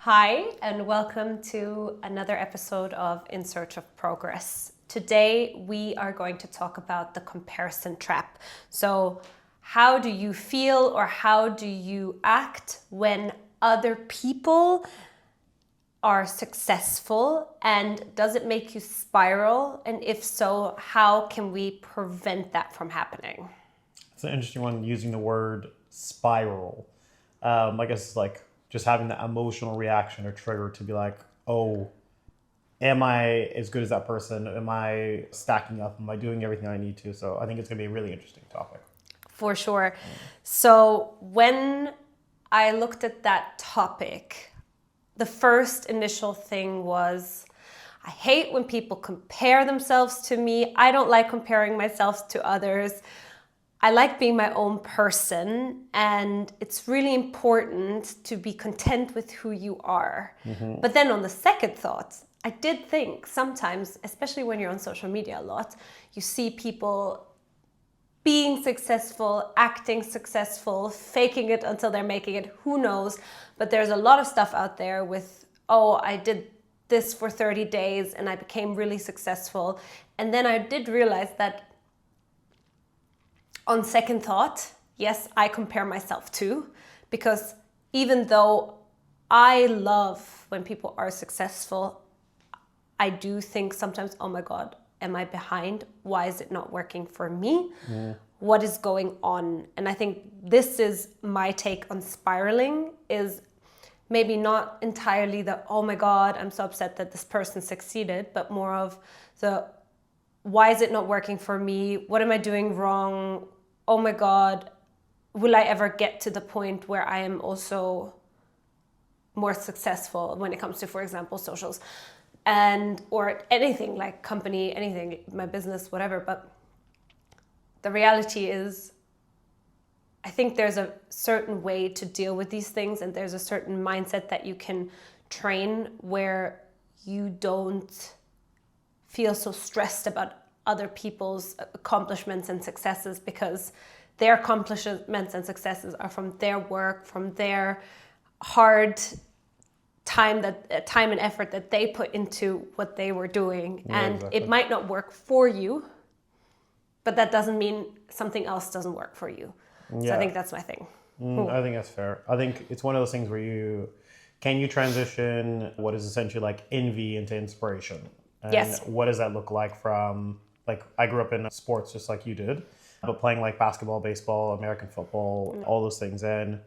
Hi, and welcome to another episode of In Search of Progress. Today, we are going to talk about the comparison trap. So, how do you feel or how do you act when other people are successful, and does it make you spiral? And if so, how can we prevent that from happening? It's an interesting one, using the word spiral. I guess it's like just having the emotional reaction or trigger to be like, oh, am I as good as that person? Am I stacking up? Am I doing everything I need to? So I think it's going to be a really interesting topic. For sure. So when I looked at that topic, the first initial thing was, I hate when people compare themselves to me. I don't like comparing myself to others. I like being my own person, and it's really important to be content with who you are. But then on the second thought, I did think sometimes, especially when you're on social media a lot, you see people being successful, acting successful, faking it until they're making it, who knows? But there's a lot of stuff out there with, oh, I did this for 30 days and I became really successful. And then I did realize that on second thought, yes, I compare myself too, because even though I love when people are successful, I do think sometimes, oh my God, am I behind? Why is it not working for me? Yeah. What is going on? And I think this is my take on spiraling, is maybe not entirely the, oh my God, I'm so upset that this person succeeded, but more of the, why is it not working for me? What am I doing wrong? Oh my God, will I ever get to the point where I am also more successful when it comes to, for example, socials or anything like company, anything, my business, whatever. But the reality is, I think there's a certain way to deal with these things, and there's a certain mindset that you can train where you don't feel so stressed about other people's accomplishments and successes, because their accomplishments and successes are from their work, from their hard time and effort that they put into what they were doing. Yeah, and exactly. It might not work for you, but that doesn't mean something else doesn't work for you. So Yeah. I think that's my thing. I think that's fair. I think it's one of those things where you transition what is essentially like envy into inspiration? And Yes. what does that look like from, like, I grew up in sports just like you did, but playing like basketball, baseball, American football, all those things. And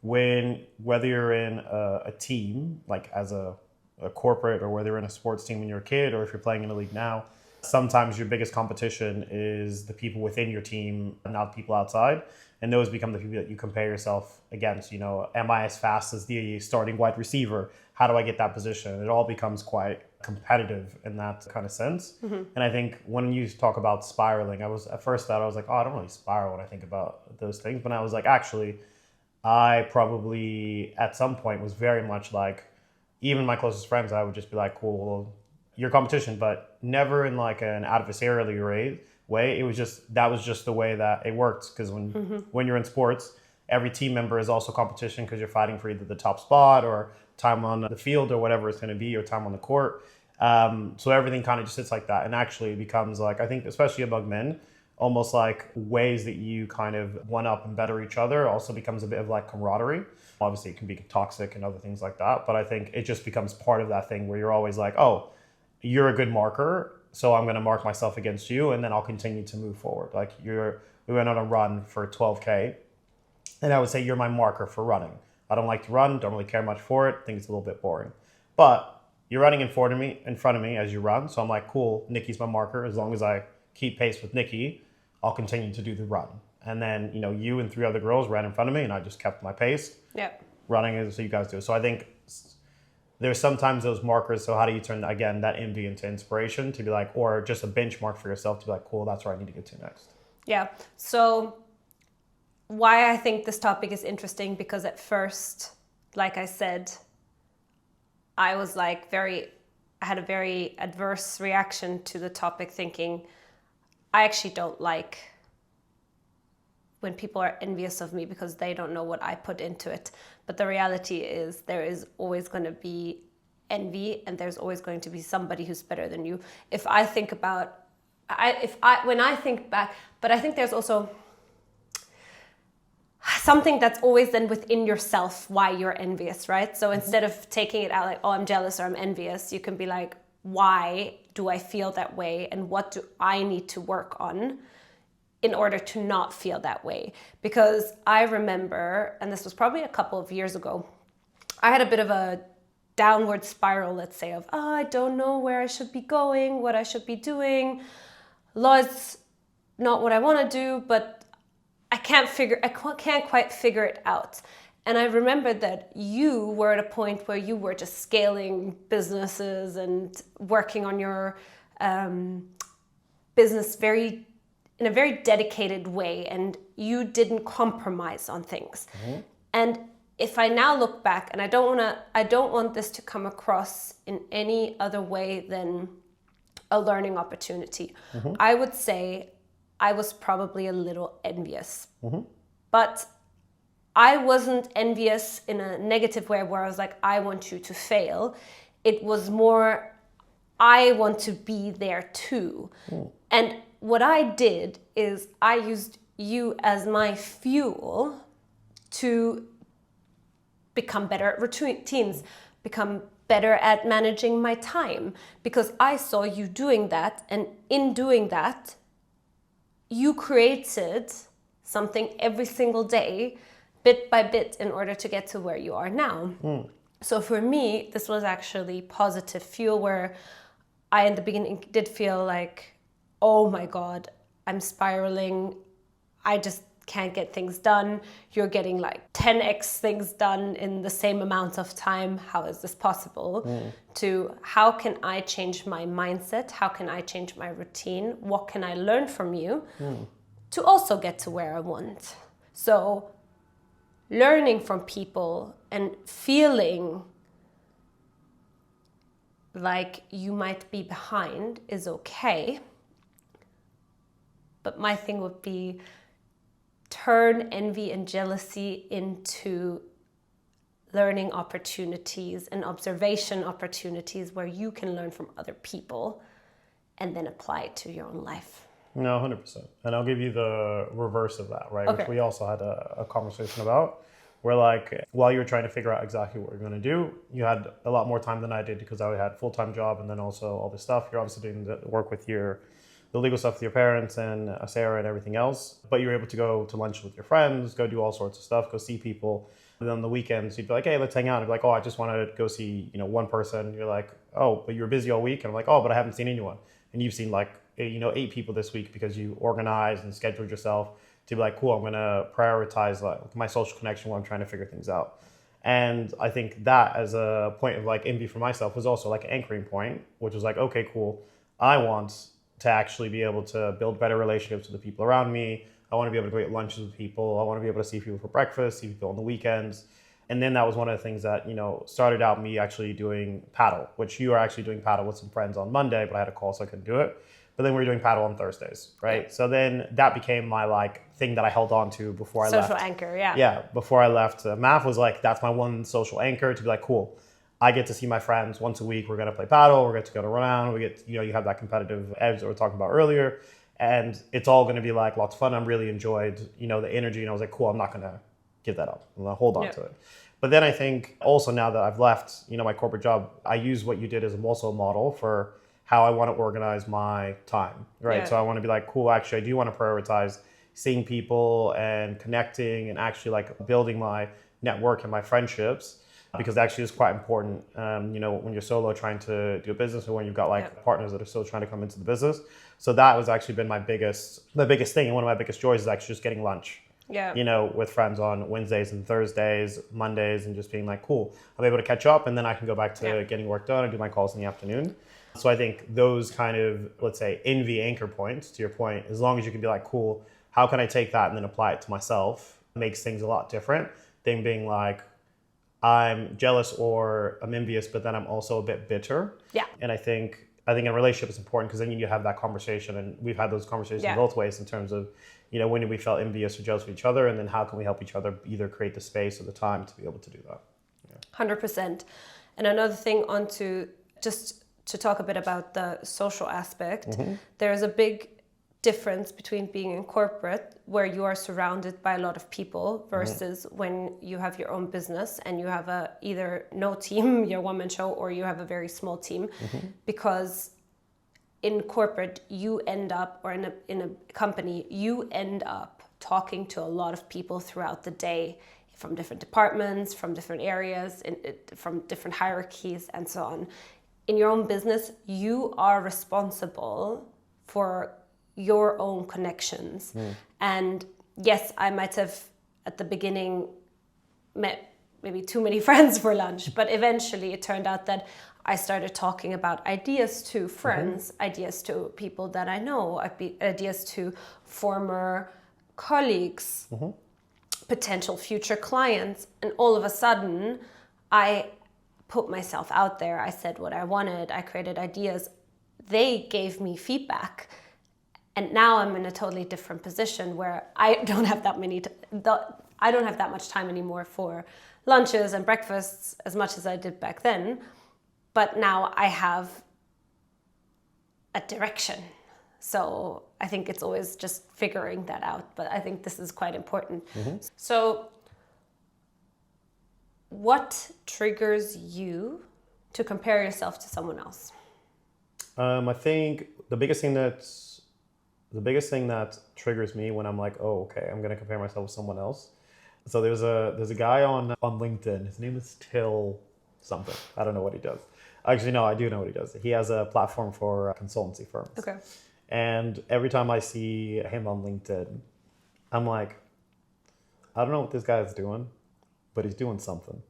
whether you're in a team, like as a corporate, or whether you're in a sports team when you're a kid, or if you're playing in a league now, sometimes your biggest competition is the people within your team, not the people outside. And those become the people that you compare yourself against. Am I as fast as the starting wide receiver? How do I get that position? It all becomes quite competitive in that kind of sense. And I think when you talk about spiraling, at first thought, I was like, oh, I don't really spiral when I think about those things. But I was like, actually, I probably at some point was very much like, even my closest friends, I would just be like, cool, well, your competition, but never in like an adversarially way. That was just the way that it worked. Because when you're in sports, every team member is also competition, because you're fighting for either the top spot or time on the field or whatever it's going to be, or time on the court. So everything kind of just sits like that, and actually it becomes like, I think especially among men, almost like ways that you kind of one up and better each other also becomes a bit of like camaraderie. Obviously it can be toxic and other things like that, but I think it just becomes part of that thing where you're always like, oh, you're a good marker, so I'm going to mark myself against you, and then I'll continue to move forward. Like we went on a run for 12K, and I would say you're my marker for running. I don't like to run, don't really care much for it, think it's a little bit boring. But you're running in front of me as you run, so I'm like, cool, Nikki's my marker. As long as I keep pace with Nikki, I'll continue to do the run. And then, you and 3 other girls ran in front of me, and I just kept my pace. Yep. Running is so you guys do. So I think there's sometimes those markers. So how do you turn, again, that envy into inspiration to be like, or just a benchmark for yourself to be like, cool, that's where I need to get to next. Yeah. So why I think this topic is interesting, because at first, like I said, I was like I had a very adverse reaction to the topic, thinking I actually don't like when people are envious of me because they don't know what I put into it. But the reality is there is always going to be envy, and there's always going to be somebody who's better than you. If I think about, when I think back, but I think there's also something that's always then within yourself why you're envious, right? So instead of taking it out like, oh, I'm jealous or I'm envious, you can be like, why do I feel that way? And what do I need to work on in order to not feel that way? Because I remember, and this was probably a couple of years ago, I had a bit of a downward spiral, let's say, of, oh, I don't know where I should be going, what I should be doing. Law is not what I want to do, but I can't quite figure it out. And I remember that you were at a point where you were just scaling businesses and working on your business in a very dedicated way, and you didn't compromise on things. Mm-hmm. And if I now look back, and I don't want this to come across in any other way than a learning opportunity. Mm-hmm. I would say I was probably a little envious, mm-hmm. but I wasn't envious in a negative way where I was like, I want you to fail. It was more, I want to be there too. Mm. And what I did is I used you as my fuel to become better at routines, become better at managing my time, because I saw you doing that. And in doing that, you created something every single day, bit by bit, in order to get to where you are now. Mm. So for me, this was actually positive fuel, where I, in the beginning, did feel like, oh my God, I'm spiraling. I just can't get things done. You're getting like 10x things done in the same amount of time. How is this possible? Mm. To how can I change my mindset? How can I change my routine? What can I learn from you to also get to where I want? So learning from people and feeling like you might be behind is okay. But my thing would be turn envy and jealousy into learning opportunities and observation opportunities where you can learn from other people and then apply it to your own life. No, 100%. And I'll give you the reverse of that, right? Okay. Which we also had a conversation about, where like, while you were trying to figure out exactly what you're going to do, you had a lot more time than I did because I had a full-time job and then also all this stuff. You're obviously doing the work with the legal stuff with your parents and Sarah and everything else. But you were able to go to lunch with your friends, go do all sorts of stuff, go see people. And then on the weekends, you'd be like, hey, let's hang out. And you'd be like, oh, I just want to go see, one person. You're like, oh, but you were busy all week. And I'm like, oh, but I haven't seen anyone. And you've seen like, 8 people this week because you organized and scheduled yourself to be like, cool, I'm going to prioritize like my social connection while I'm trying to figure things out. And I think that as a point of like envy for myself was also like an anchoring point, which was like, okay, cool. I want to actually be able to build better relationships with the people around me. I want to be able to go eat lunches with people. I want to be able to see people for breakfast, see people on the weekends. And then that was one of the things that, started out me actually doing paddle, which you are actually doing paddle with some friends on Monday, but I had a call so I couldn't do it. But then we were doing paddle on Thursdays, right? Yeah. So then that became my like thing that I held on to before I left. Social anchor, yeah. Yeah, before I left. MAF was like, that's my one social anchor to be like, cool. I get to see my friends once a week. We're going to play paddle. We're going to go to around. We get, you have that competitive edge that we were talking about earlier. And it's all going to be like lots of fun. I really enjoyed, the energy. And I was like, cool, I'm not going to give that up. I'm going to hold on to it. But then I think also now that I've left, my corporate job, I use what you did as also a model for how I want to organize my time, right? Yeah. So I want to be like, cool, actually, I do want to prioritize seeing people and connecting and actually like building my network and my friendships, because actually it's quite important, when you're solo trying to do a business or when you've got like partners that are still trying to come into the business. So that was actually been my biggest thing. And one of my biggest joys is actually just getting lunch. Yeah. With friends on Wednesdays and Thursdays, Mondays, and just being like, cool, I'm able to catch up and then I can go back to getting work done and do my calls in the afternoon. So I think those kind of, let's say, envy anchor points, to your point, as long as you can be like, cool, how can I take that and then apply it to myself, makes things a lot different than being like, I'm jealous or I'm envious, but then I'm also a bit bitter. Yeah. And I think in a relationship it's important because then you have that conversation, and we've had those conversations both ways in terms of, when did we felt envious or jealous of each other, and then how can we help each other either create the space or the time to be able to do that. 100%. And another thing just to talk a bit about the social aspect, there's a big difference between being in corporate where you are surrounded by a lot of people versus when you have your own business and you have either no team, your one-man show, or you have a very small team. Because in corporate you end up, or in a company you end up talking to a lot of people throughout the day, from different departments, from different areas, from different hierarchies and so on. In your own business you are responsible for your own connections. And yes, I might have at the beginning met maybe too many friends for lunch, but eventually it turned out that I started talking about ideas to friends, ideas to people that I know, ideas to former colleagues, potential future clients, and all of a sudden I put myself out there. I said what I wanted, I created ideas, they gave me feedback. And now I'm in a totally different position where I don't have that much time anymore for lunches and breakfasts as much as I did back then. But now I have a direction. So I think it's always just figuring that out. But I think this is quite important. So what triggers you to compare yourself to someone else? I think the biggest thing that triggers me when I'm like, oh, okay, I'm gonna compare myself with someone else. So there's a guy on LinkedIn. His name is Till something. I don't know what he does. Actually, no, I do know what he does. He has a platform for consultancy firms. Okay. And every time I see him on LinkedIn, I'm like, I don't know what this guy is doing, but he's doing something.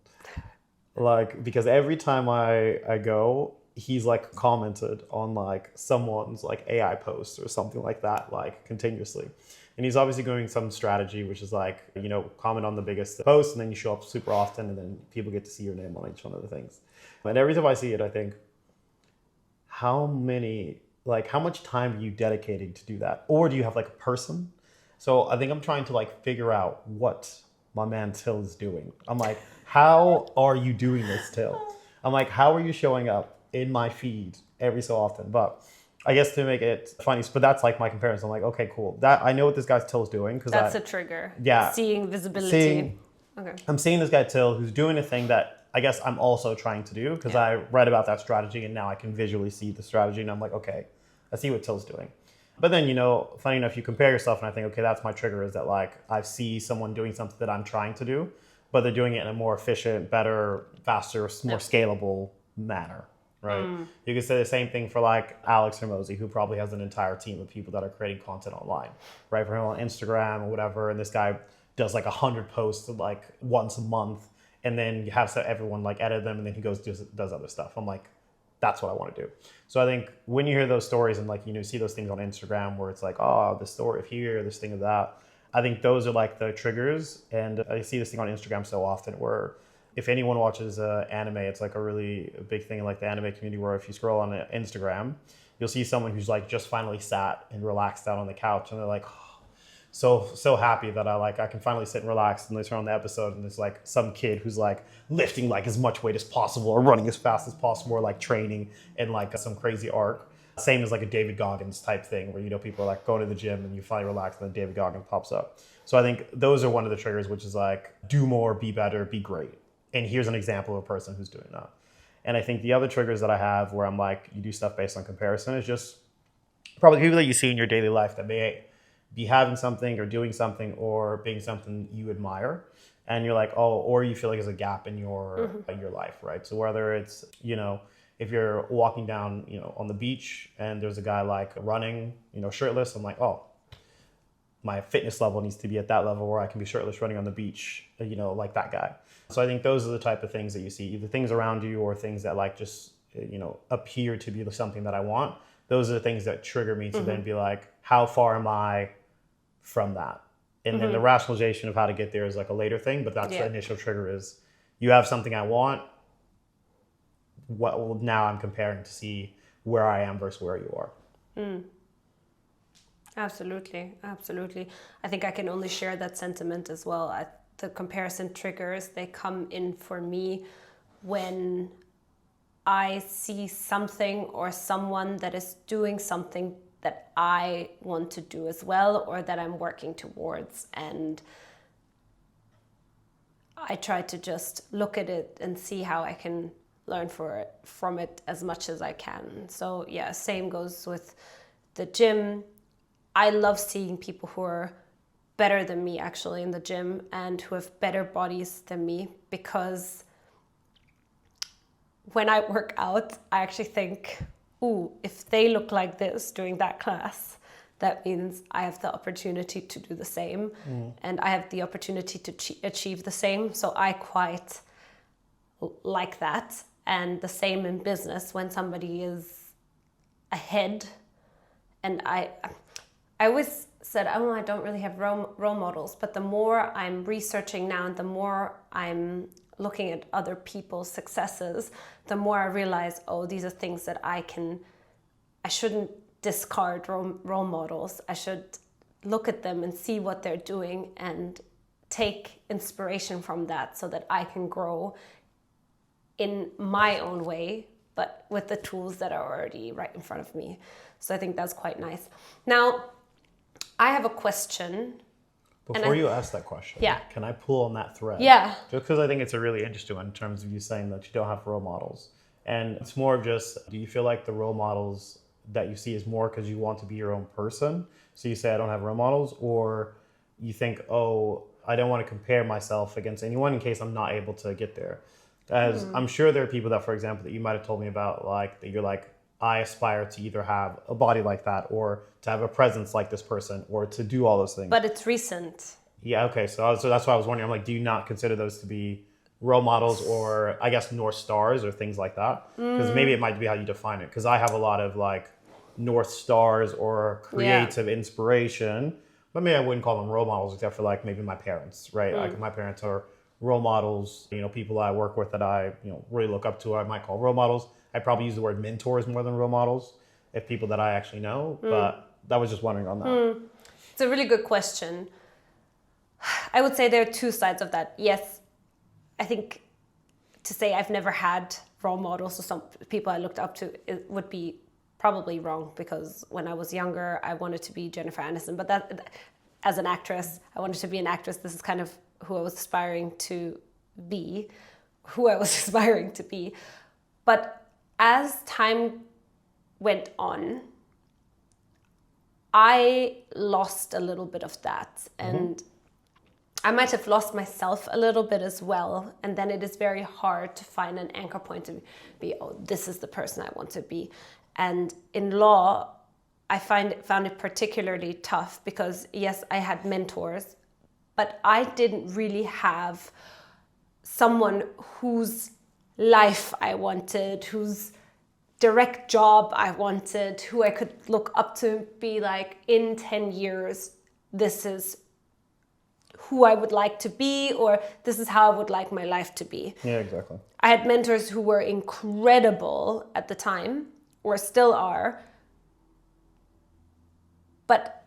Like, because every time I go, he's like commented on like someone's like AI post or something like that, like continuously. And he's obviously doing some strategy, which is like, comment on the biggest post and then you show up super often and then people get to see your name on each one of the things. And every time I see it, I think, how much time are you dedicating to do that? Or do you have like a person? So I think I'm trying to like figure out what my man Till is doing. I'm like, how are you doing this, Till? I'm like, how are you showing up in my feed every so often? But I guess to make it funny, but that's like my comparison. I'm like, okay, cool. That I know what this guy Till is doing because that's a trigger. Yeah, seeing visibility. Okay. I'm seeing this guy Till who's doing a thing that I guess I'm also trying to do because I read about that strategy and now I can visually see the strategy and I'm like, okay, I see what Till's doing. But then, funny enough, you compare yourself and I think, okay, that's my trigger, is that like I see someone doing something that I'm trying to do, but they're doing it in a more efficient, better, faster, more scalable manner, right? You could say the same thing for like Alex Hormozi, who probably has an entire team of people that are creating content online, right? For him on Instagram or whatever. And this guy does like 100 posts like once a month. And then you have everyone like edit them and then he goes does other stuff. I'm like, that's what I want to do. So I think when you hear those stories and like, see those things on Instagram where it's like, oh, this story of here, this thing of that, I think those are like the triggers. And I see this thing on Instagram so often where if anyone watches anime, it's like a really big thing in like the anime community where if you scroll on Instagram, you'll see someone who's like just finally sat and relaxed out on the couch and they're like, so happy that I can finally sit and relax, and they turn on the episode and there's like some kid who's like lifting like as much weight as possible or running as fast as possible or like training in like some crazy arc. Same as like a David Goggins type thing where people are like going to the gym and you finally relax and then David Goggins pops up. So I think those are one of the triggers, which is like do more, be better, be great. And here's an example of a person who's doing that. And I think the other triggers that I have where I'm like you do stuff based on comparison is just probably people that you see in your daily life that may be having something or doing something or being something you admire and you're like, oh, or you feel like there's a gap in your life, right? So whether it's, if you're walking down, on the beach and there's a guy like running, shirtless, I'm like, oh, my fitness level needs to be at that level where I can be shirtless running on the beach, like that guy. So I think those are the type of things that you see, either things around you or things that like just, appear to be something that I want. Those are the things that trigger me to then be like, how far am I from that? And then the rationalization of how to get there is like a later thing, but that's the initial trigger is you have something I want. Now I'm comparing to see where I am versus where you are. Absolutely, absolutely. I think I can only share that sentiment as well. The comparison triggers, they come in for me when I see something or someone that is doing something that I want to do as well, or that I'm working towards. And I try to just look at it and see how I can learn from it as much as I can. So yeah, same goes with the gym. I love seeing people who are better than me actually in the gym and who have better bodies than me, because when I work out, I actually think, ooh, if they look like this during that class, that means I have the opportunity to do the same, and I have the opportunity to achieve the same. So I quite like that. And the same in business, when somebody is ahead. And I always said, oh, I don't really have role models. But the more I'm researching now and the more I'm looking at other people's successes, the more I realize, oh, these are things that I shouldn't discard role models. I should look at them and see what they're doing and take inspiration from that so that I can grow in my own way, but with the tools that are already right in front of me. So I think that's quite nice. Now, I have a question. Before you ask that question, yeah, can I pull on that thread? Yeah. Just because I think it's a really interesting one in terms of you saying that you don't have role models. And it's more of just, do you feel like the role models that you see is more because you want to be your own person? So you say, I don't have role models, or you think, oh, I don't want to compare myself against anyone in case I'm not able to get there. As I'm sure there are people that, for example, that you might have told me about, like, that you're like, I aspire to either have a body like that, or to have a presence like this person, or to do all those things. But it's recent. Yeah, okay. So that's why I was wondering. I'm like, do you not consider those to be role models, or I guess North Stars or things like that? Because maybe it might be how you define it. Because I have a lot of like North Stars or creative inspiration, but maybe I wouldn't call them role models, except for like maybe my parents, right? Like my parents are role models. You know, people I work with that I really look up to, I might call role models. I probably use the word mentors more than role models, if people that I actually know. But that was just wondering on that. It's a really good question. I would say there are two sides of that. Yes, I think to say I've never had role models or some people I looked up to, it would be probably wrong, because when I was younger, I wanted to be Jennifer Aniston. But that, as an actress, I wanted to be an actress. This is kind of who I was aspiring to be, But as time went on, I lost a little bit of that. And I might have lost myself a little bit as well. And then it is very hard to find an anchor point to be, oh, this is the person I want to be. And in law, I found it particularly tough because, yes, I had mentors, but I didn't really have someone whose life I wanted, whose direct job I wanted, who I could look up to, be like, in 10 years, this is who I would like to be, or this is how I would like my life to be. Yeah, exactly. I had mentors who were incredible at the time, or still are, but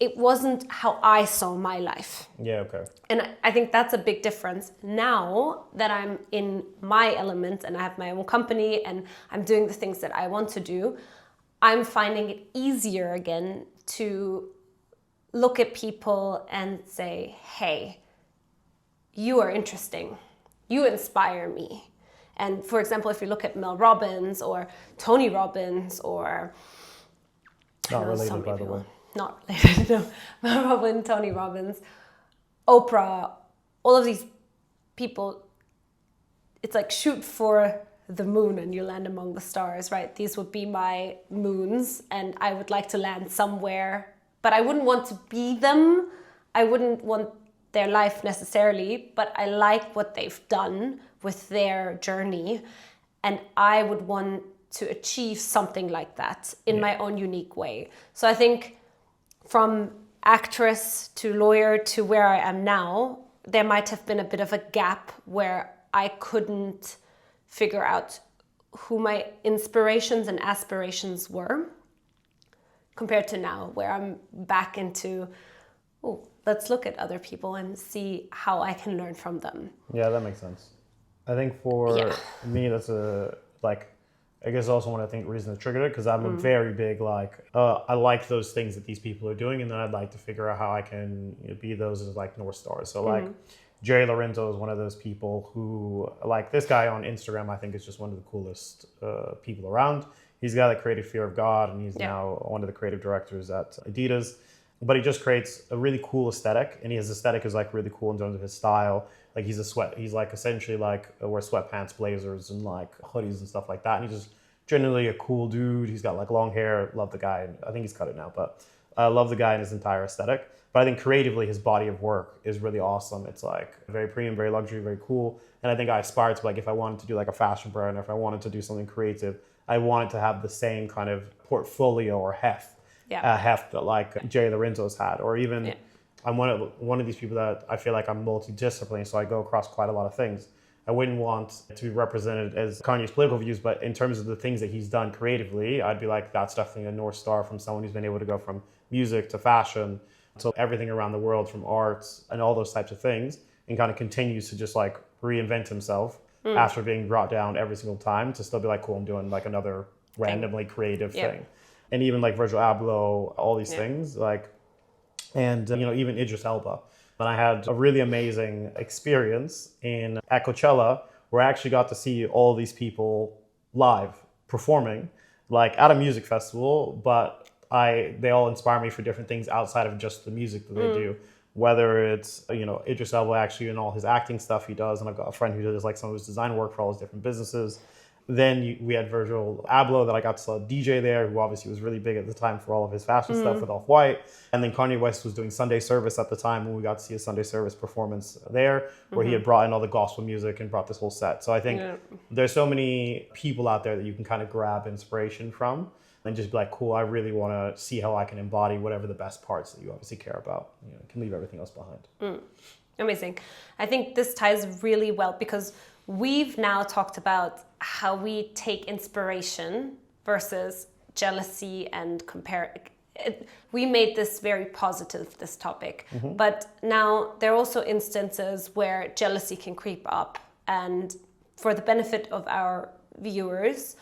it wasn't how I saw my life. Yeah, okay. And I think that's a big difference. Now that I'm in my element and I have my own company and I'm doing the things that I want to do, I'm finding it easier again to look at people and say, hey, you are interesting. You inspire me. And for example, if you look at Mel Robbins or Tony Robbins or... Not related, by the way. Not related, no. Mel Robbins, Tony Robbins, Oprah, all of these people, it's like shoot for the moon and you land among the stars, right? These would be my moons and I would like to land somewhere, but I wouldn't want to be them. I wouldn't want their life necessarily, but I like what they've done with their journey. And I would want to achieve something like that in my own unique way. So I think from actress to lawyer to where I am now, there might have been a bit of a gap where I couldn't figure out who my inspirations and aspirations were. compared to now, where I'm back into, oh, let's look at other people and see how I can learn from them. Yeah, that makes sense. I think for me, that's I guess also one of the reasons that triggered it, because I'm a very big, I like those things that these people are doing, and then I'd like to figure out how I can be those as like North Stars. So like Jerry Lorenzo is one of those people who, like this guy on Instagram, I think is just one of the coolest people around. He's the guy that created Fear of God, and he's now one of the creative directors at Adidas. But he just creates a really cool aesthetic, and his aesthetic is like really cool in terms of his style. Like he's like essentially like wears sweatpants, blazers, and like hoodies and stuff like that. And he's just generally a cool dude. He's got like long hair. Love the guy. I think he's cut it now, but I love the guy and his entire aesthetic. But I think creatively, his body of work is really awesome. It's like very premium, very luxury, very cool. And I think I aspire to, like, if I wanted to do like a fashion brand, or if I wanted to do something creative, I wanted to have the same kind of portfolio or heft that like Jerry Lorenzo's had, or even I'm one of these people that I feel like I'm multidisciplinary, so I go across quite a lot of things. I wouldn't want to be represented as Kanye's political views, but in terms of the things that he's done creatively, I'd be like, that's definitely a North Star from someone who's been able to go from music to fashion to everything around the world, from arts and all those types of things, and kind of continues to just like reinvent himself after being brought down every single time, to still be like, cool, I'm doing like another randomly creative thing. And even like Virgil Abloh, all these things, like, and even Idris Elba. And I had a really amazing experience at Coachella, where I actually got to see all these people live performing, like at a music festival, but they all inspire me for different things outside of just the music that they do. Whether it's, Idris Elba actually and all his acting stuff he does, and I've got a friend who does like some of his design work for all his different businesses. Then we had Virgil Abloh that I got to DJ there, who obviously was really big at the time for all of his fashion stuff with Off-White. And then Kanye West was doing Sunday Service at the time, when we got to see a Sunday Service performance there, where he had brought in all the gospel music and brought this whole set. So I think there's so many people out there that you can kind of grab inspiration from and just be like, cool, I really want to see how I can embody whatever the best parts that you obviously care about. You can leave everything else behind. Amazing. I think this ties really well, because we've now talked about how we take inspiration versus jealousy and compare. We made this very positive, this topic. But now there are also instances where jealousy can creep up. And for the benefit of our viewers,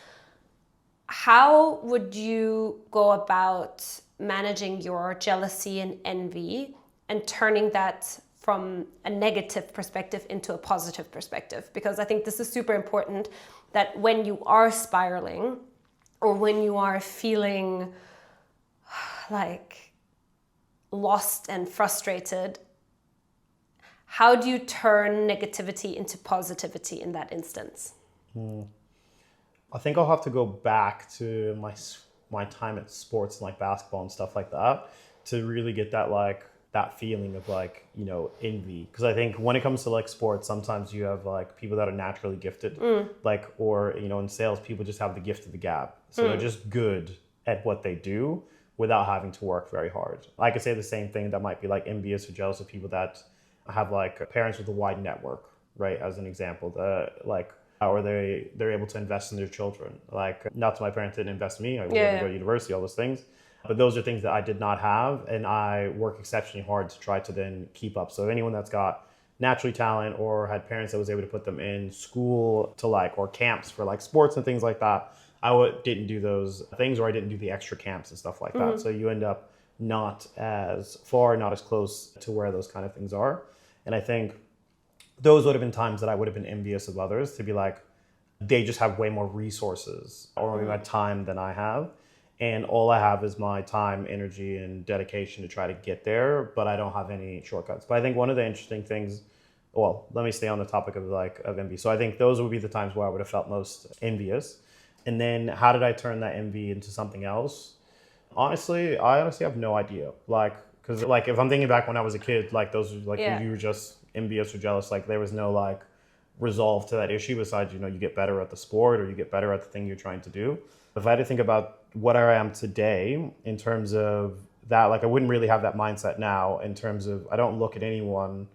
how would you go about managing your jealousy and envy and turning that from a negative perspective into a positive perspective? Because I think this is super important, that when you are spiraling, or when you are feeling like lost and frustrated, how do you turn negativity into positivity in that instance? I think I'll have to go back to my time at sports and like basketball and stuff like that to really get that feeling of envy. Because I think when it comes to like sports, sometimes you have like people that are naturally gifted, or in sales, people just have the gift of the gab. So they're just good at what they do without having to work very hard. I could say the same thing that might be like envious or jealous of people that have like parents with a wide network, right? As an example, or they're able to invest in their children. Like, not that my parents didn't invest in me, I was able to go to university, all those things. But those are things that I did not have, and I work exceptionally hard to try to then keep up. So anyone that's got naturally talent or had parents that was able to put them in school to or camps for like sports and things like that, didn't do those things, or I didn't do the extra camps and stuff like that. So you end up not as far, not as close to where those kind of things are. And I think those would have been times that I would have been envious of others, to be like, they just have way more resources or maybe my time than I have. And all I have is my time, energy, and dedication to try to get there, but I don't have any shortcuts. But I think one of the interesting things, let me stay on the topic of envy. So I think those would be the times where I would have felt most envious. And then how did I turn that envy into something else? I honestly have no idea. Because if I'm thinking back when I was a kid, those are you were just envious or jealous. There was no resolve to that issue besides, you get better at the sport, or you get better at the thing you're trying to do. If I had to think about what I am today in terms of that, I wouldn't really have that mindset now, in terms of I don't look at anyone,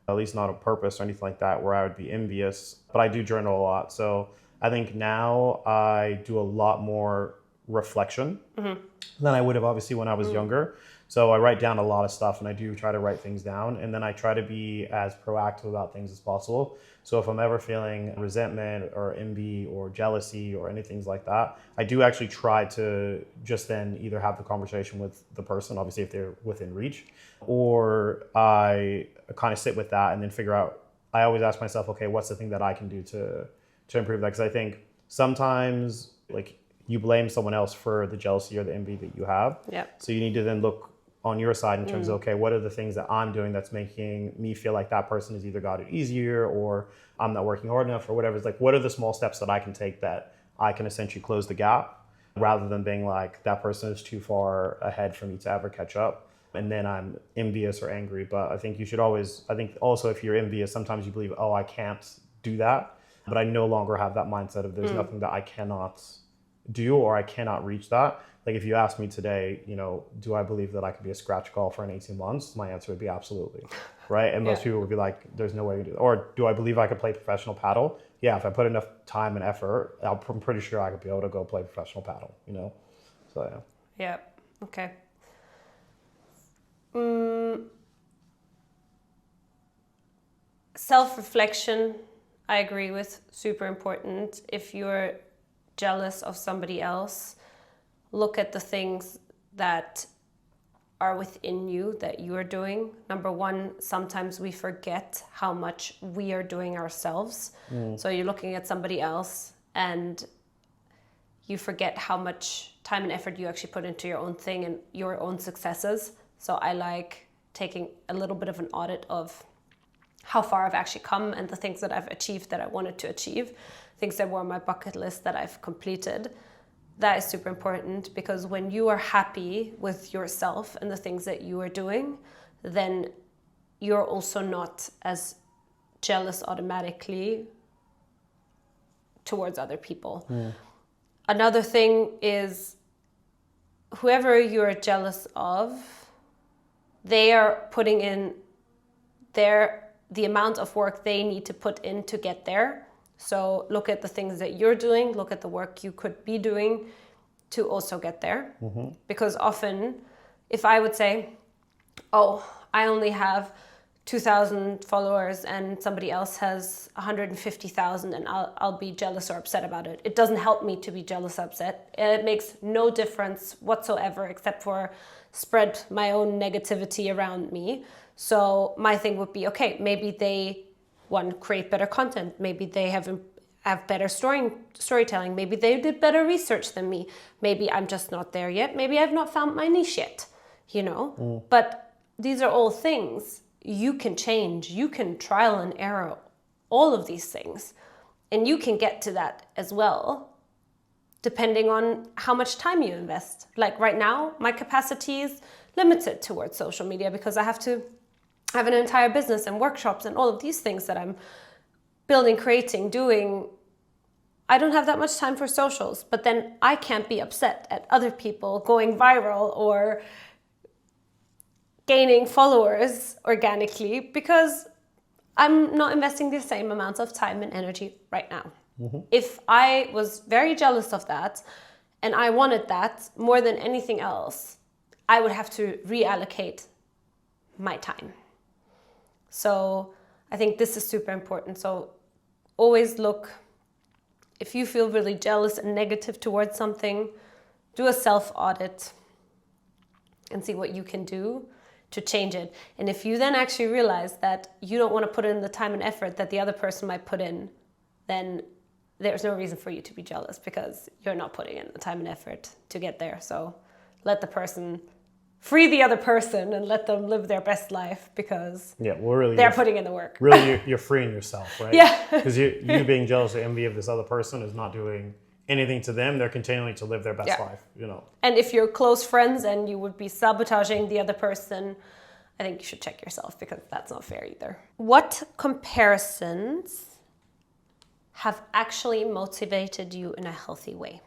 at least not on purpose or anything like that, where I would be envious. But I do journal a lot. So I think now I do a lot more reflection than I would have obviously when I was younger. So I write down a lot of stuff, and I do try to write things down, and then I try to be as proactive about things as possible. So if I'm ever feeling resentment or envy or jealousy or anything like that, I do actually try to just then either have the conversation with the person, obviously if they're within reach, or I kind of sit with that and then figure out, I always ask myself, okay, what's the thing that I can do to improve that? Because I think sometimes like you blame someone else for the jealousy or the envy that you have. Yeah. So you need to then look on your side in terms of, okay, what are the things that I'm doing that's making me feel like that person has either got it easier or I'm not working hard enough or whatever. It's like, what are the small steps that I can take that I can essentially close the gap, rather than being like, that person is too far ahead for me to ever catch up, and then I'm envious or angry. But I think you should always, I think also if you're envious, sometimes you believe, oh, I can't do that. But I no longer have that mindset of there's nothing that I cannot do or I cannot reach that. Like if you ask me today, you know, do I believe that I could be a scratch golfer in 18 months? My answer would be absolutely, right? And most people would be like, there's no way you do that. Or do I believe I could play professional paddle? Yeah, if I put enough time and effort, I'm pretty sure I could be able to go play professional paddle, you know? So yeah. Yeah, okay. Self-reflection, I agree with, super important. If you're jealous of somebody else, look at the things that are within you that you are doing. Number one, sometimes we forget how much we are doing ourselves. So you're looking at somebody else and you forget how much time and effort you actually put into your own thing and your own successes. So I like taking a little bit of an audit of how far I've actually come and the things that I've achieved that I wanted to achieve, things that were on my bucket list that I've completed. That is super important, because when you are happy with yourself and the things that you are doing, then you're also not as jealous automatically towards other people. Another thing is, whoever you're jealous of, they are putting in the amount of work they need to put in to get there. So look at the things that you're doing, look at the work you could be doing to also get there. Because often, if I would say, oh, I only have 2,000 followers and somebody else has 150,000 and I'll be jealous or upset about it. It doesn't help me to be jealous or upset. It makes no difference whatsoever except for spread my own negativity around me. So my thing would be, okay, maybe they create better content. Maybe they have better storytelling. Maybe they did better research than me. Maybe I'm just not there yet. Maybe I've not found my niche yet, you know? But these are all things you can change. You can trial and error all of these things. And you can get to that as well, depending on how much time you invest. Like right now, my capacity is limited towards social media because I have to have an entire business and workshops and all of these things that I'm building, creating, doing. I don't have that much time for socials, but then I can't be upset at other people going viral or gaining followers organically because I'm not investing the same amounts of time and energy right now. If I was very jealous of that and I wanted that more than anything else, I would have to reallocate my time. So I think this is super important. So always look, if you feel really jealous and negative towards something, do a self-audit and see what you can do to change it. And if you then actually realize that you don't want to put in the time and effort that the other person might put in, then there's no reason for you to be jealous because you're not putting in the time and effort to get there. So let the person free the other person and let them live their best life because they're putting in the work. Really, you're freeing yourself, right? Yeah. Because you being jealous or envy of this other person is not doing anything to them. They're continuing to live their best life, you know. And if you're close friends and you would be sabotaging the other person, I think you should check yourself because that's not fair either. What comparisons have actually motivated you in a healthy way?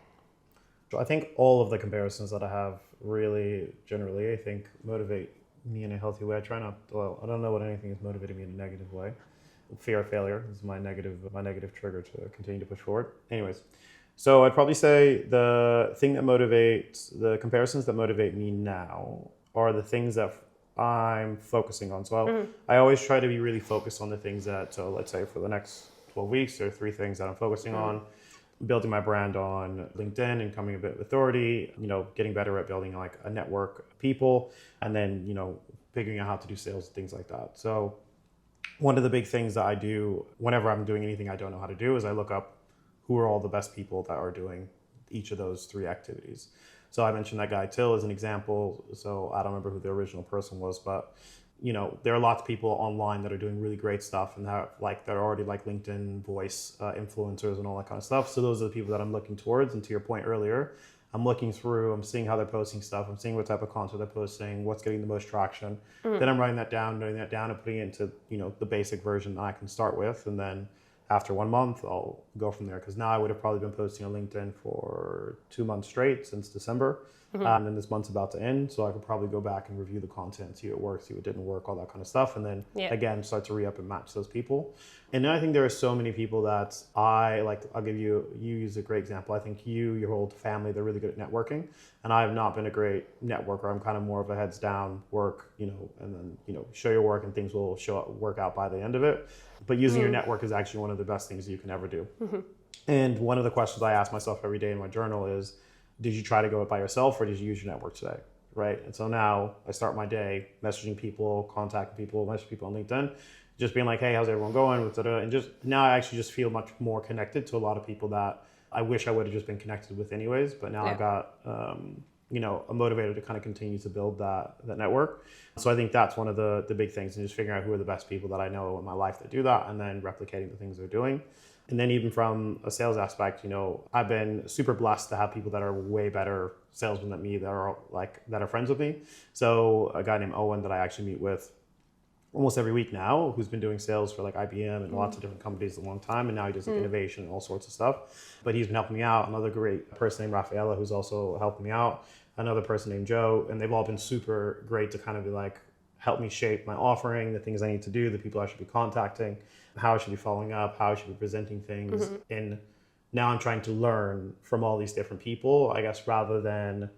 I think all of the comparisons that I have really, generally, I think motivate me in a healthy way. I don't know what anything is motivating me in a negative way. Fear of failure is my negative trigger to continue to push forward. Anyways, So I'd probably say the comparisons that motivate me now are the things that I'm focusing on. So I always try to be really focused on the things that, so let's say for the next 12 weeks, there are 3 things that I'm focusing on. Building my brand on LinkedIn and becoming a bit of authority, getting better at building like a network of people, and then, figuring out how to do sales and things like that. So one of the big things that I do whenever I'm doing anything I don't know how to do is I look up who are all the best people that are doing each of those 3 activities. So I mentioned that guy Till as an example. So I don't remember who the original person was, but there are lots of people online that are doing really great stuff and they're already like LinkedIn voice influencers and all that kind of stuff. So those are the people that I'm looking towards. And to your point earlier, I'm looking through, I'm seeing how they're posting stuff. I'm seeing what type of content they're posting, what's getting the most traction. Then I'm writing that down, noting that down and putting it into, the basic version that I can start with. And then after 1 month, I'll go from there. Because now I would have probably been posting on LinkedIn for 2 months straight since December. And then this month's about to end. So I could probably go back and review the content, see what worked, see what didn't work, all that kind of stuff. And then again, start to re-up and match those people. And then I think there are so many people that I'll give you use a great example. I think your whole family, they're really good at networking. And I have not been a great networker. I'm kind of more of a heads down work, and then, show your work and things will work out by the end of it. But using your network is actually one of the best things you can ever do. And one of the questions I ask myself every day in my journal is, did you try to go it by yourself or did you use your network today? Right. And so now I start my day messaging people, contacting people, messaging people on LinkedIn, just being like, hey, how's everyone going? And just now I actually just feel much more connected to a lot of people that I wish I would have just been connected with anyways. But now I've got, a motivator to kind of continue to build that network. So I think that's one of the big things, and just figuring out who are the best people that I know in my life that do that and then replicating the things they're doing. And then even from a sales aspect, I've been super blessed to have people that are way better salesmen than me that are friends with me. So a guy named Owen that I actually meet with almost every week now, who's been doing sales for like IBM and lots of different companies a long time. And now he does like innovation and all sorts of stuff. But he's been helping me out. Another great person named Rafaela, who's also helping me out. Another person named Joe. And they've all been super great to kind of be like, help me shape my offering, the things I need to do, the people I should be contacting, how I should be following up, how I should be presenting things. And now I'm trying to learn from all these different people, I guess, rather than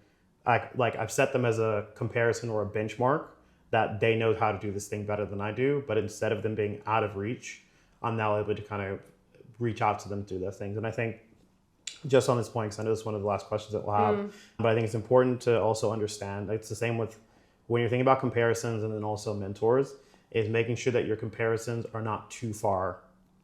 I've set them as a comparison or a benchmark that they know how to do this thing better than I do. But instead of them being out of reach, I'm now able to kind of reach out to them to do those things. And I think just on this point, because I know this is one of the last questions that we'll have, but I think it's important to also understand, it's the same with when you're thinking about comparisons and then also mentors, is making sure that your comparisons are not too far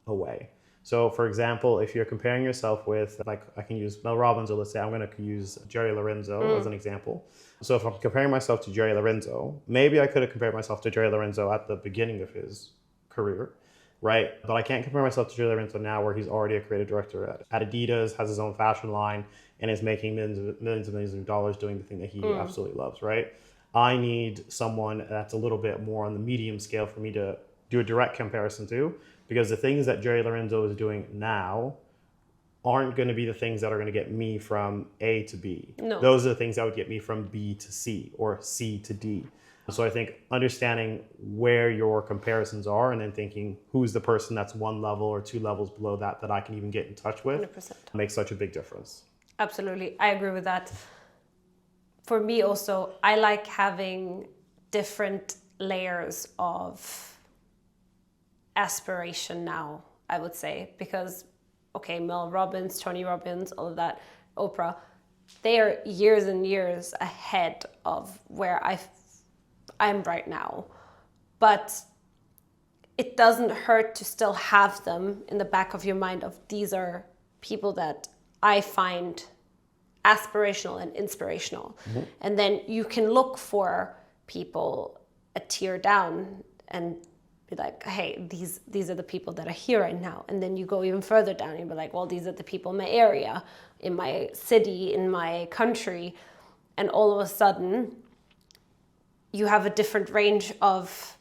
away. So for example, if you're comparing yourself with, like I can use Mel Robbins, or let's say I'm going to use Jerry Lorenzo as an example. So if I'm comparing myself to Jerry Lorenzo, maybe I could have compared myself to Jerry Lorenzo at the beginning of his career, right? But I can't compare myself to Jerry Lorenzo now, where he's already a creative director at Adidas, has his own fashion line, and is making millions of dollars doing the thing that he absolutely loves, right? I need someone that's a little bit more on the medium scale for me to do a direct comparison to, because the things that Jerry Lorenzo is doing now aren't going to be the things that are going to get me from A to B. No. Those are the things that would get me from B to C or C to D. So I think understanding where your comparisons are and then thinking who's the person that's 1 level or 2 levels below that I can even get in touch with 100%. makes such a big difference. Absolutely. I agree with that. For me also, I like having different layers of aspiration now, I would say, because, okay, Mel Robbins, Tony Robbins, all of that, Oprah, they are years and years ahead of where I'm right now. But it doesn't hurt to still have them in the back of your mind of these are people that I find aspirational and inspirational. And then you can look for people a tier down and be like, hey, these are the people that are here right now. And then you go even further down and you be like, well, these are the people in my area, in my city, in my country. And all of a sudden, you have a different range of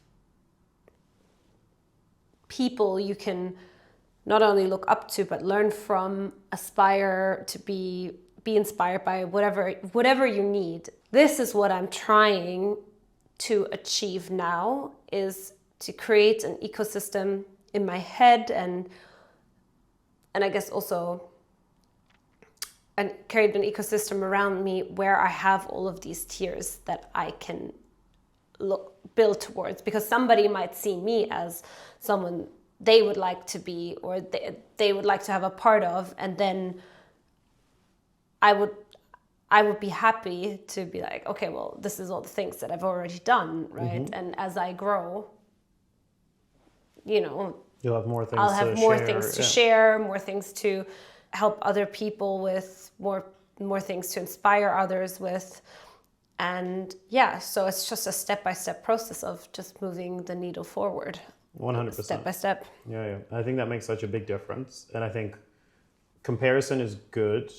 people you can not only look up to, but learn from, aspire to be inspired by, whatever you need. This is what I'm trying to achieve now, is to create an ecosystem in my head and I guess also and create an ecosystem around me where I have all of these tiers that I can build towards, because somebody might see me as someone they would like to be, or they would like to have a part of, and then I would be happy to be like, okay, well, this is all the things that I've already done, right? And as I grow, you'll have more things. I'll have more things to share, more things to help other people with, more things to inspire others with. And so it's just a step-by-step process of just moving the needle forward. 100%. Step by step. Yeah. I think that makes such a big difference. And I think comparison is good,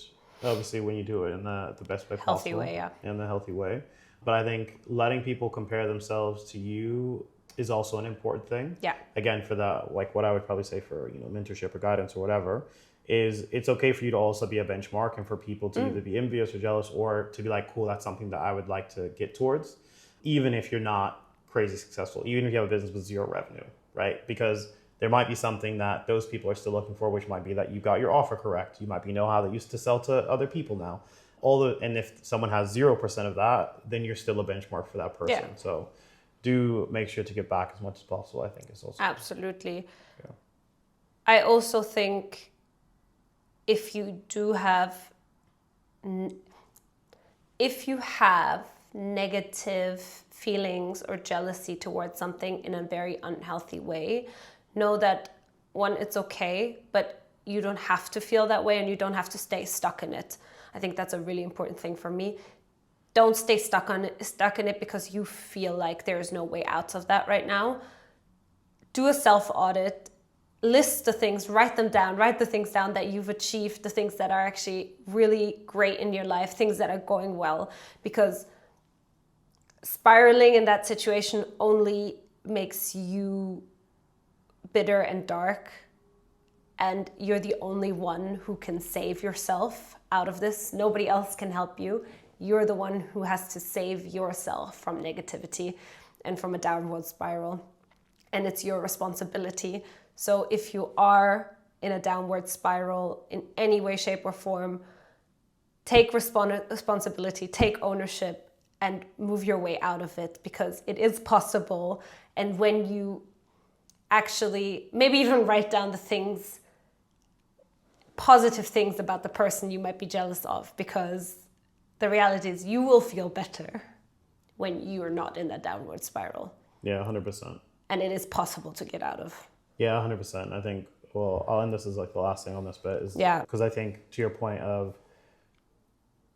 obviously, when you do it in the best way possible. Healthy way, yeah. In the healthy way. But I think letting people compare themselves to you is also an important thing. Yeah. Again, for that, like what I would probably say for, mentorship or guidance or whatever, is it's okay for you to also be a benchmark and for people to either be envious or jealous, or to be like, cool, that's something that I would like to get towards, even if you're not crazy successful, even if you have a business with zero revenue, right? Because there might be something that those people are still looking for, which might be that you got your offer correct. You might know how they used to sell to other people now. And if someone has 0% of that, then you're still a benchmark for that person. Yeah. So do make sure to get back as much as possible, I think is also. Absolutely. Yeah. I also think if you have negative feelings or jealousy towards something in a very unhealthy way, know that, one, it's okay, but you don't have to feel that way and you don't have to stay stuck in it. I think that's a really important thing for me. Don't stay stuck in it because you feel like there is no way out of that right now. Do a self-audit. List the things, write the things down that you've achieved, the things that are actually really great in your life, things that are going well, because spiraling in that situation only makes you bitter and dark, and you're the only one who can save yourself out of this. Nobody else can help you. You're the one who has to save yourself from negativity and from a downward spiral, and it's your responsibility. So if you are in a downward spiral in any way, shape, or form, take responsibility, take ownership, and move your way out of it, because it is possible. And when you actually maybe even write down the things, positive things about the person you might be jealous of, because the reality is you will feel better when you are not in that downward spiral. Yeah, 100%. And it is possible to get out of. Yeah, 100%. I think, well, I'll end this as like the last thing on this bit is, because I think to your point of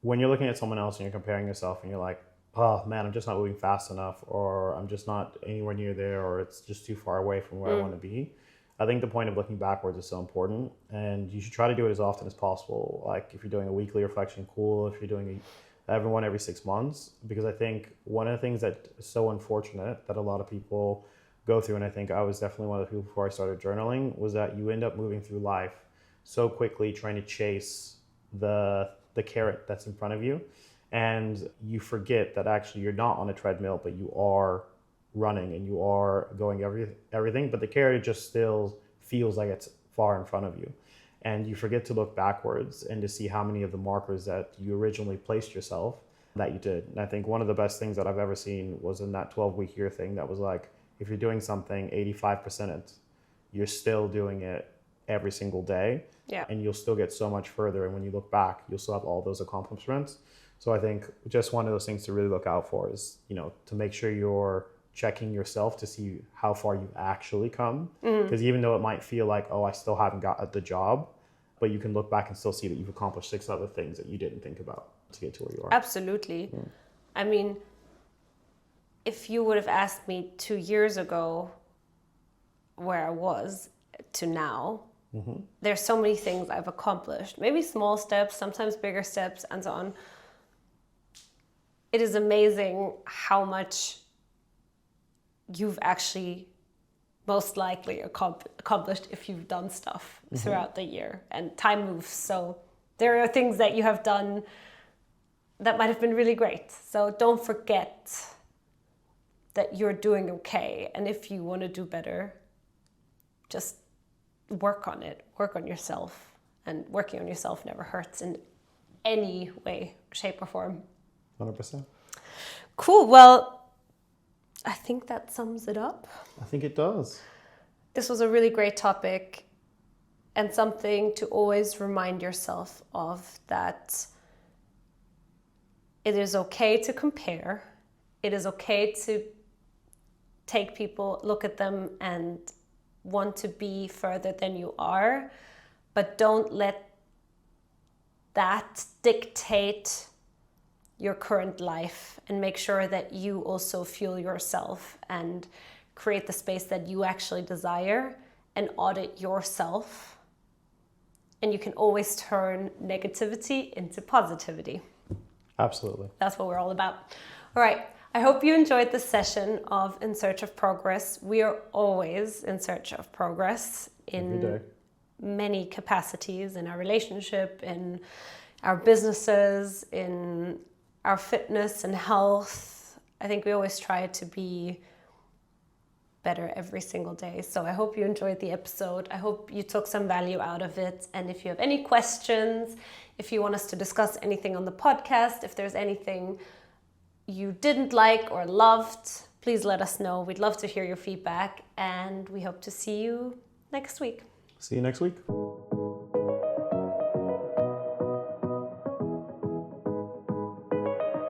when you're looking at someone else and you're comparing yourself and you're like, oh man, I'm just not moving fast enough, or I'm just not anywhere near there, or it's just too far away from where I want to be. I think the point of looking backwards is so important, and you should try to do it as often as possible. Like if you're doing a weekly reflection, cool. If you're doing every 6 months, because I think one of the things that is so unfortunate that a lot of people go through, and I think I was definitely one of the people before I started journaling, was that you end up moving through life so quickly trying to chase the carrot that's in front of you, and you forget that actually you're not on a treadmill, but you are running and you are going everything, but the carrot just still feels like it's far in front of you, and you forget to look backwards and to see how many of the markers that you originally placed yourself that you did. And I think one of the best things that I've ever seen was in that 12-week year thing that was like, if you're doing something 85% it, you're still doing it every single day. Yeah. And you'll still get so much further. And when you look back, you'll still have all those accomplishments. So I think just one of those things to really look out for is, to make sure you're checking yourself to see how far you've actually come. Because even though it might feel like, oh, I still haven't got the job, but you can look back and still see that you've accomplished 6 other things that you didn't think about to get to where you are. Absolutely. I mean, if you would have asked me 2 years ago where I was to now, there's so many things I've accomplished. Maybe small steps, sometimes bigger steps, and so on. It is amazing how much you've actually most likely accomplished if you've done stuff throughout the year. And time moves, so there are things that you have done that might have been really great. So don't forget that you're doing okay. And if you want to do better, just work on it. Work on yourself. And working on yourself never hurts. And any way, shape, or form. 100%. Cool. Well, I think that sums it up. I think it does. This was a really great topic and something to always remind yourself of, that it is okay to compare. It is okay to take people, look at them and want to be further than you are, but don't let that dictate your current life, and make sure that you also fuel yourself and create the space that you actually desire and audit yourself. And you can always turn negativity into positivity. Absolutely. That's what we're all about. All right. I hope you enjoyed this session of In Search of Progress. We are always in search of progress in many capacities, in our relationship, in our businesses, in our fitness and health. I think we always try to be better every single day. So I hope you enjoyed the episode. I hope you took some value out of it. And if you have any questions, if you want us to discuss anything on the podcast, if there's anything you didn't like or loved, please let us know. We'd love to hear your feedback, and we hope to see you next week. See you next week.